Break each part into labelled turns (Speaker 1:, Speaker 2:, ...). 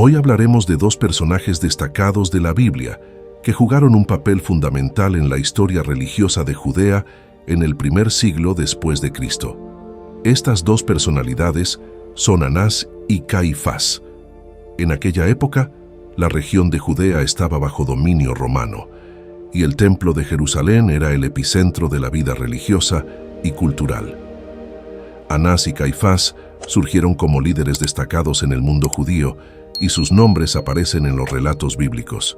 Speaker 1: Hoy hablaremos de dos personajes destacados de la Biblia que jugaron un papel fundamental en la historia religiosa de Judea en el primer siglo después de Cristo. Estas dos personalidades son Anás y Caifás. En aquella época, la región de Judea estaba bajo dominio romano, y el Templo de Jerusalén era el epicentro de la vida religiosa y cultural. Anás y Caifás surgieron como líderes destacados en el mundo judío, y sus nombres aparecen en los relatos bíblicos.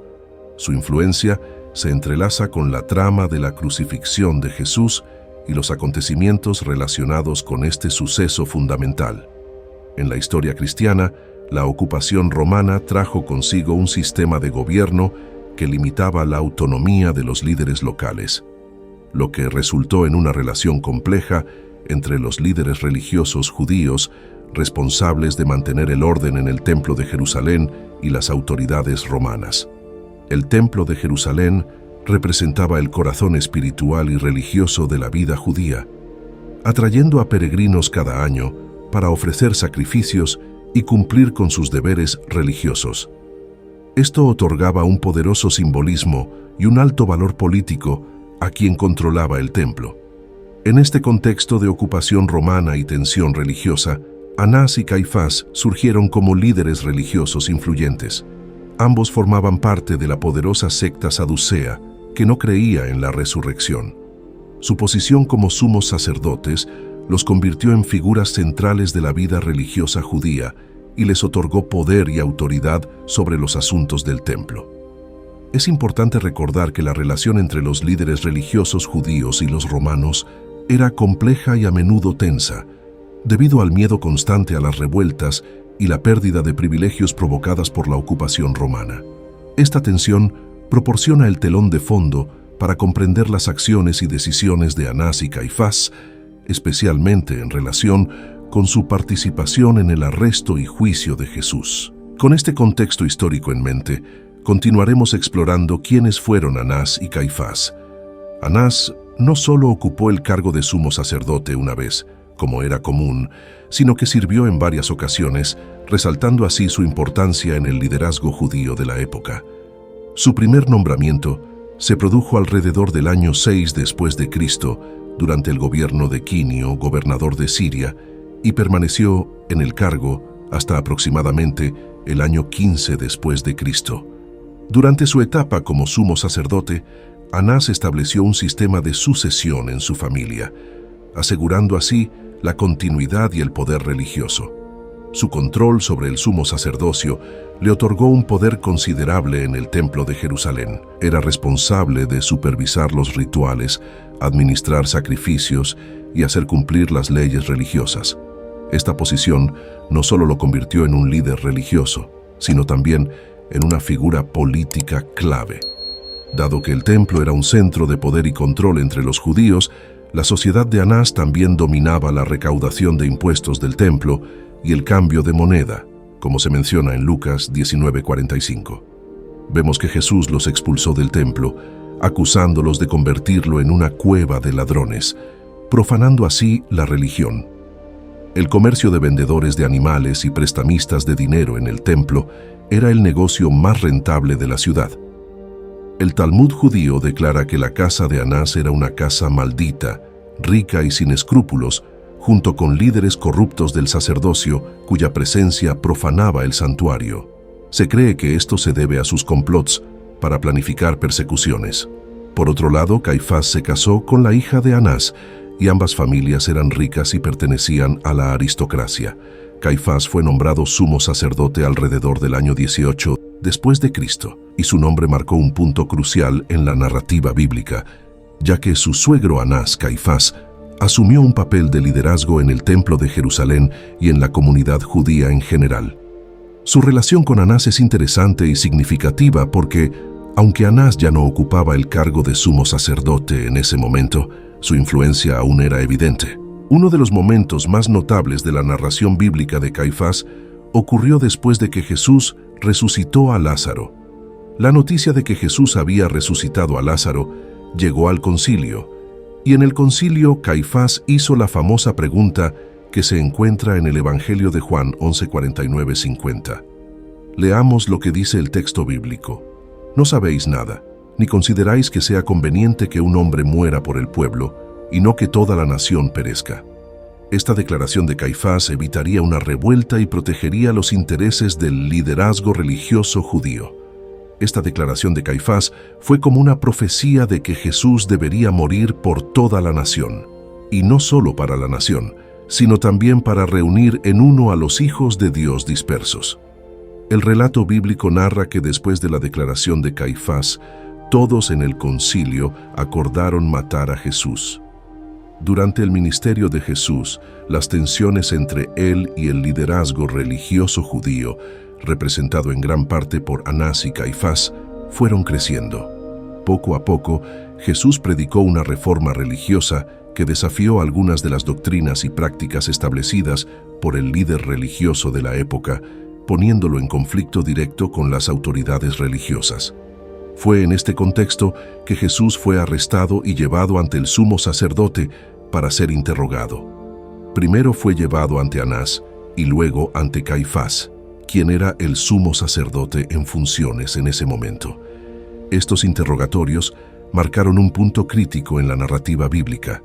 Speaker 1: Su influencia se entrelaza con la trama de la crucifixión de Jesús y los acontecimientos relacionados con este suceso fundamental. En la historia cristiana, la ocupación romana trajo consigo un sistema de gobierno que limitaba la autonomía de los líderes locales, lo que resultó en una relación compleja entre los líderes religiosos judíos responsables de mantener el orden en el Templo de Jerusalén y las autoridades romanas. El Templo de Jerusalén representaba el corazón espiritual y religioso de la vida judía, atrayendo a peregrinos cada año para ofrecer sacrificios y cumplir con sus deberes religiosos. Esto otorgaba un poderoso simbolismo y un alto valor político a quien controlaba el templo. En este contexto de ocupación romana y tensión religiosa, Anás y Caifás surgieron como líderes religiosos influyentes. Ambos formaban parte de la poderosa secta saducea, que no creía en la resurrección. Su posición como sumos sacerdotes los convirtió en figuras centrales de la vida religiosa judía y les otorgó poder y autoridad sobre los asuntos del templo. Es importante recordar que la relación entre los líderes religiosos judíos y los romanos era compleja y a menudo tensa, debido al miedo constante a las revueltas y la pérdida de privilegios provocadas por la ocupación romana. Esta tensión proporciona el telón de fondo para comprender las acciones y decisiones de Anás y Caifás, especialmente en relación con su participación en el arresto y juicio de Jesús. Con este contexto histórico en mente, continuaremos explorando quiénes fueron Anás y Caifás. Anás no solo ocupó el cargo de sumo sacerdote una vez, como era común, sino que sirvió en varias ocasiones, resaltando así su importancia en el liderazgo judío de la época. Su primer nombramiento se produjo alrededor del año 6 después de Cristo, durante el gobierno de Quinio, gobernador de Siria, y permaneció en el cargo hasta aproximadamente el año 15 después de Cristo. Durante su etapa como sumo sacerdote, Anás estableció un sistema de sucesión en su familia, asegurando así la continuidad y el poder religioso. Su control sobre el sumo sacerdocio le otorgó un poder considerable en el Templo de Jerusalén. Era responsable de supervisar los rituales, administrar sacrificios y hacer cumplir las leyes religiosas. Esta posición no solo lo convirtió en un líder religioso, sino también en una figura política clave. Dado que el templo era un centro de poder y control entre los judíos, la sociedad de Anás también dominaba la recaudación de impuestos del templo y el cambio de moneda, como se menciona en Lucas 19:45. Vemos que Jesús los expulsó del templo, acusándolos de convertirlo en una cueva de ladrones, profanando así la religión. El comercio de vendedores de animales y prestamistas de dinero en el templo era el negocio más rentable de la ciudad. El Talmud judío declara que la casa de Anás era una casa maldita, rica y sin escrúpulos, junto con líderes corruptos del sacerdocio cuya presencia profanaba el santuario. Se cree que esto se debe a sus complots para planificar persecuciones. Por otro lado, Caifás se casó con la hija de Anás, y ambas familias eran ricas y pertenecían a la aristocracia. Caifás fue nombrado sumo sacerdote alrededor del año 18 después de Cristo, y su nombre marcó un punto crucial en la narrativa bíblica, ya que su suegro Anás, Caifás, asumió un papel de liderazgo en el Templo de Jerusalén y en la comunidad judía en general. Su relación con Anás es interesante y significativa porque, aunque Anás ya no ocupaba el cargo de sumo sacerdote en ese momento, su influencia aún era evidente. Uno de los momentos más notables de la narración bíblica de Caifás ocurrió después de que Jesús resucitó a Lázaro. La noticia de que Jesús había resucitado a Lázaro llegó al concilio, y en el concilio Caifás hizo la famosa pregunta que se encuentra en el Evangelio de Juan 11:49-50. Leamos lo que dice el texto bíblico. No sabéis nada, ni consideráis que sea conveniente que un hombre muera por el pueblo, y no que toda la nación perezca. Esta declaración de Caifás evitaría una revuelta y protegería los intereses del liderazgo religioso judío. Esta declaración de Caifás fue como una profecía de que Jesús debería morir por toda la nación, y no solo para la nación, sino también para reunir en uno a los hijos de Dios dispersos. El relato bíblico narra que después de la declaración de Caifás, todos en el concilio acordaron matar a Jesús. Durante el ministerio de Jesús, las tensiones entre él y el liderazgo religioso judío, representado en gran parte por Anás y Caifás, fueron creciendo. Poco a poco, Jesús predicó una reforma religiosa que desafió algunas de las doctrinas y prácticas establecidas por el líder religioso de la época, poniéndolo en conflicto directo con las autoridades religiosas. Fue en este contexto que Jesús fue arrestado y llevado ante el sumo sacerdote para ser interrogado. Primero fue llevado ante Anás y luego ante Caifás, quien era el sumo sacerdote en funciones en ese momento. Estos interrogatorios marcaron un punto crítico en la narrativa bíblica.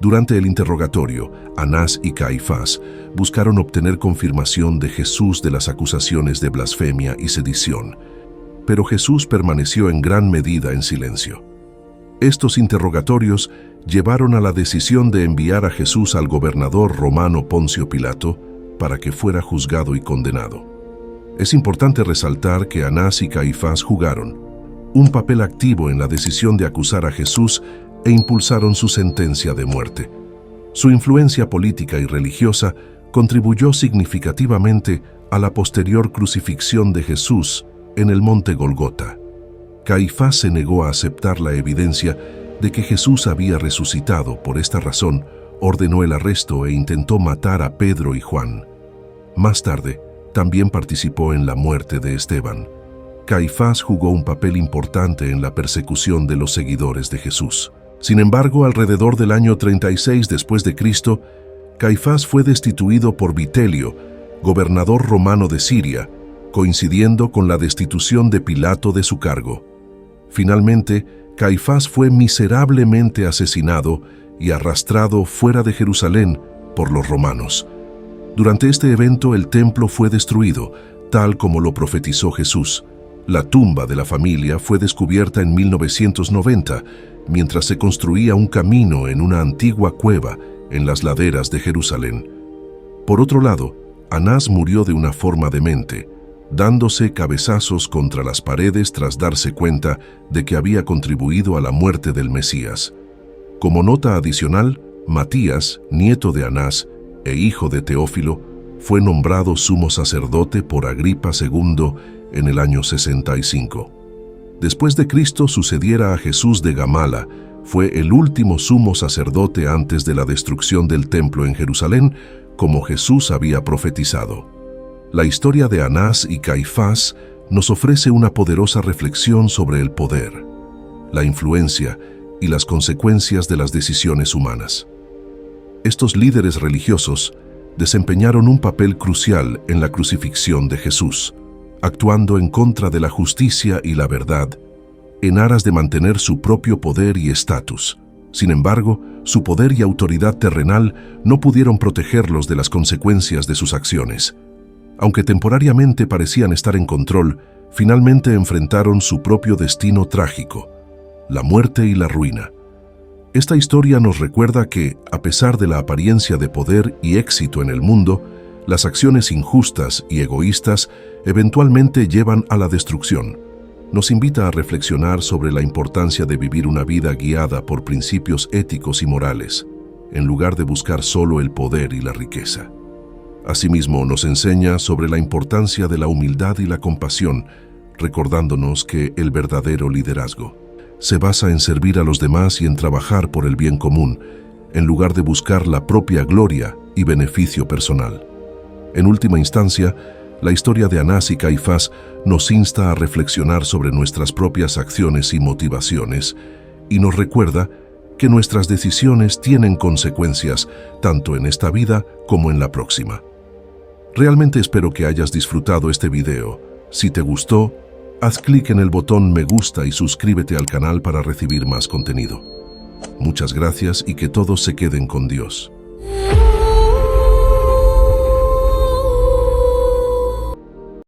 Speaker 1: Durante el interrogatorio, Anás y Caifás buscaron obtener confirmación de Jesús de las acusaciones de blasfemia y sedición, pero Jesús permaneció en gran medida en silencio. Estos interrogatorios llevaron a la decisión de enviar a Jesús al gobernador romano Poncio Pilato para que fuera juzgado y condenado. Es importante resaltar que Anás y Caifás jugaron un papel activo en la decisión de acusar a Jesús e impulsaron su sentencia de muerte. Su influencia política y religiosa contribuyó significativamente a la posterior crucifixión de Jesús en el monte Golgota. Caifás se negó a aceptar la evidencia de que Jesús había resucitado. Por esta razón, ordenó el arresto e intentó matar a Pedro y Juan. Más tarde, también participó en la muerte de Esteban. Caifás jugó un papel importante en la persecución de los seguidores de Jesús. Sin embargo, alrededor del año 36 después de Cristo, Caifás fue destituido por Vitelio, gobernador romano de Siria, coincidiendo con la destitución de Pilato de su cargo. Finalmente, Caifás fue miserablemente asesinado y arrastrado fuera de Jerusalén por los romanos. Durante este evento el templo fue destruido, tal como lo profetizó Jesús. La tumba de la familia fue descubierta en 1990, mientras se construía un camino en una antigua cueva en las laderas de Jerusalén. Por otro lado, Anás murió de una forma demente, dándose cabezazos contra las paredes tras darse cuenta de que había contribuido a la muerte del Mesías. Como nota adicional, Matías, nieto de Anás e hijo de Teófilo, fue nombrado sumo sacerdote por Agripa II en el año 65. Después de Cristo sucediera a Jesús de Gamala, fue el último sumo sacerdote antes de la destrucción del templo en Jerusalén, como Jesús había profetizado. La historia de Anás y Caifás nos ofrece una poderosa reflexión sobre el poder, la influencia y las consecuencias de las decisiones humanas. Estos líderes religiosos desempeñaron un papel crucial en la crucifixión de Jesús, actuando en contra de la justicia y la verdad, en aras de mantener su propio poder y estatus. Sin embargo, su poder y autoridad terrenal no pudieron protegerlos de las consecuencias de sus acciones. Aunque temporariamente parecían estar en control, finalmente enfrentaron su propio destino trágico, la muerte y la ruina. Esta historia nos recuerda que, a pesar de la apariencia de poder y éxito en el mundo, las acciones injustas y egoístas eventualmente llevan a la destrucción. Nos invita a reflexionar sobre la importancia de vivir una vida guiada por principios éticos y morales, en lugar de buscar solo el poder y la riqueza. Asimismo, nos enseña sobre la importancia de la humildad y la compasión, recordándonos que el verdadero liderazgo se basa en servir a los demás y en trabajar por el bien común, en lugar de buscar la propia gloria y beneficio personal. En última instancia, la historia de Anás y Caifás nos insta a reflexionar sobre nuestras propias acciones y motivaciones, y nos recuerda que nuestras decisiones tienen consecuencias tanto en esta vida como en la próxima. Realmente espero que hayas disfrutado este video. Si te gustó, haz clic en el botón me gusta y suscríbete al canal para recibir más contenido. Muchas gracias y que todos se queden con Dios.